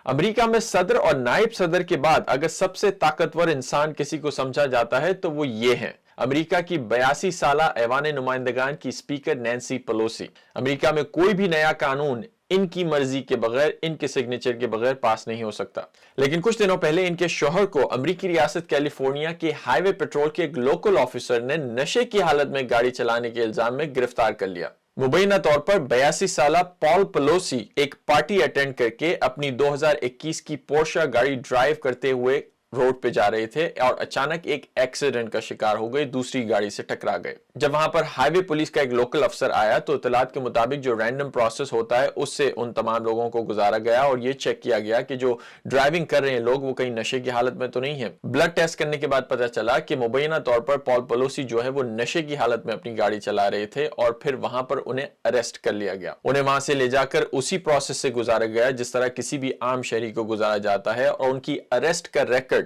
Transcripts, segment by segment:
امریکہ میں صدر اور نائب صدر کے بعد اگر سب سے طاقتور انسان کسی کو سمجھا جاتا ہے تو وہ یہ ہیں امریکہ کی 82 سالہ ایوان نمائندگان کی اسپیکر نینسی پیلوسی۔ امریکہ میں کوئی بھی نیا قانون ان کی مرضی کے بغیر، ان کے سگنیچر کے بغیر پاس نہیں ہو سکتا۔ لیکن کچھ دنوں پہلے ان کے شوہر کو امریکی ریاست کیلیفورنیا کے ہائی وے پیٹرول کے ایک لوکل آفیسر نے نشے کی حالت میں گاڑی چلانے کے الزام میں گرفتار کر لیا۔ مبینہ طور پر 82 سالہ پال پیلوسی ایک پارٹی اٹینڈ کر کے اپنی 2021 کی پورشا گاڑی ڈرائیو کرتے ہوئے روڈ پہ جا رہے تھے اور اچانک ایک ایکسیڈنٹ کا شکار ہو گئے، دوسری گاڑی سے ٹکرا گئے۔ جب وہاں پر ہائی وے پولیس کا ایک لوکل افسر آیا تو اطلاعات کے مطابق جو رینڈم پروسیس ہوتا ہے اس سے ان تمام لوگوں کو گزارا گیا اور یہ چیک کیا گیا کہ جو ڈرائیونگ کر رہے ہیں لوگ وہ کہیں نشے کی حالت میں تو نہیں ہیں۔ بلڈ ٹیسٹ کرنے کے بعد پتہ چلا کہ مبینہ طور پر پال پیلوسی جو ہے وہ نشے کی حالت میں اپنی گاڑی چلا رہے تھے اور پھر وہاں پر انہیں اریسٹ کر لیا گیا۔ انہیں وہاں سے لے جا کر اسی پروسیس سے گزارا گیا جس طرح کسی بھی عام شہری کو گزارا جاتا ہے، اور ان کی اریسٹ کا ریکارڈ،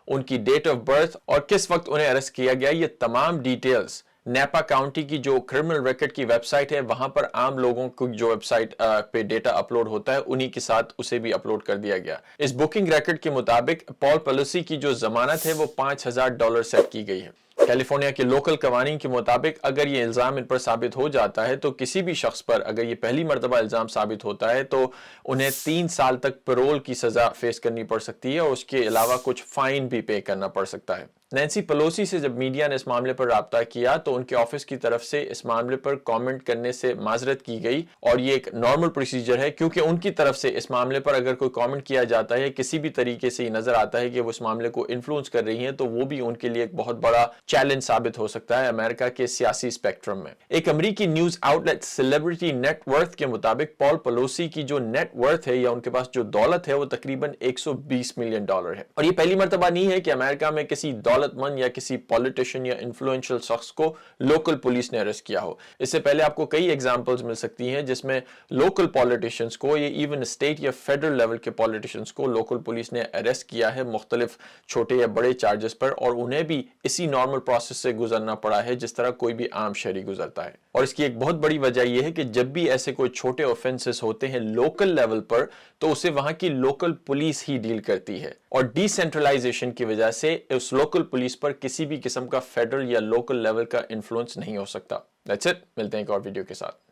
ان کی ڈیٹ آف برتھ اور کس وقت انہیں اریسٹ کیا گیا، یہ تمام ڈیٹیلز نیپا کاؤنٹی کی جو کرمنل ریکارڈ کی ویب سائٹ ہے وہاں پر عام لوگوں کو جو ویب سائٹ پہ ڈیٹا اپلوڈ ہوتا ہے انہی کے ساتھ اسے بھی اپلوڈ کر دیا گیا۔ اس بکنگ ریکارڈ کے مطابق پال پیلوسی کی جو ضمانت ہے وہ $5000 سیٹ کی گئی ہے۔ کیلیفورنیا کے لوکل قوانین کے مطابق اگر یہ الزام ان پر ثابت ہو جاتا ہے تو کسی بھی شخص پر اگر یہ پہلی مرتبہ الزام ثابت ہوتا ہے تو انہیں 3 سال تک پیرول کی سزا فیس کرنی پڑ سکتی ہے اور اس کے علاوہ کچھ فائن بھی پے کرنا پڑ سکتا ہے۔ نینسی پیلوسی سے جب میڈیا نے اس معاملے پر رابطہ کیا تو ان کے آفس کی طرف سے اس معاملے پر کامنٹ کرنے سے معذرت کی گئی، اور یہ ایک نارمل پروسیجر ہے کیونکہ ان کی طرف سے اس معاملے پر اگر کوئی کامنٹ کیا جاتا ہے کسی بھی طریقے سے یہ نظر آتا ہے کہ وہ اس معاملے کو انفلوئنس کر رہی ہیں تو وہ بھی ان کے لیے ایک بہت بڑا چیلنج ثابت ہو سکتا ہے امریکہ کے سیاسی اسپیکٹرم میں۔ ایک امریکی news outlet celebrity net worth کے مطابق پال پیلوسی کی جو نیٹ ورتھ ہے یا ان کے پاس جو دولت ہے وہ تقریباً $120 ملین ہے، اور یہ پہلی مرتبہ نہیں ہے کہ امریکہ میں کسی دولت مند یا کسی پولیٹیشین یا انفلوئنشل شخص کو لوکل پولیس نے اریسٹ کیا ہو۔ اس سے پہلے آپ کو کئی ایگزامپلز مل سکتی ہیں جس میں لوکل پولیٹیشینز کو یا ایون اسٹیٹ یا فیڈرل لیول کے پولیٹیشینز کو لوکل پولیس نے اریسٹ کیا ہے مختلف چھوٹے یا بڑے چارجز پر، اور انہیں بھی اسی نارمل پروسیس سے گزرنا پڑا ہے جس طرح کوئی بھی عام شہری گزرتا ہے۔ اور اس کی ایک بہت بڑی وجہ یہ ہے کہ جب بھی ایسے کوئی چھوٹے اوفینسز ہوتے ہیں لوکل لیول پر تو اسے وہاں کی لوکل پولیس ہی ڈیل کرتی ہے، اور ڈی سینٹرلائزیشن کی وجہ سے اس لوکل پولیس پر کسی بھی قسم کا فیڈرل یا لوکل لیول کا انفلوئنس نہیں ہو سکتا۔ That's it، ملتے ہیں ایک اور ویڈیو کے ساتھ۔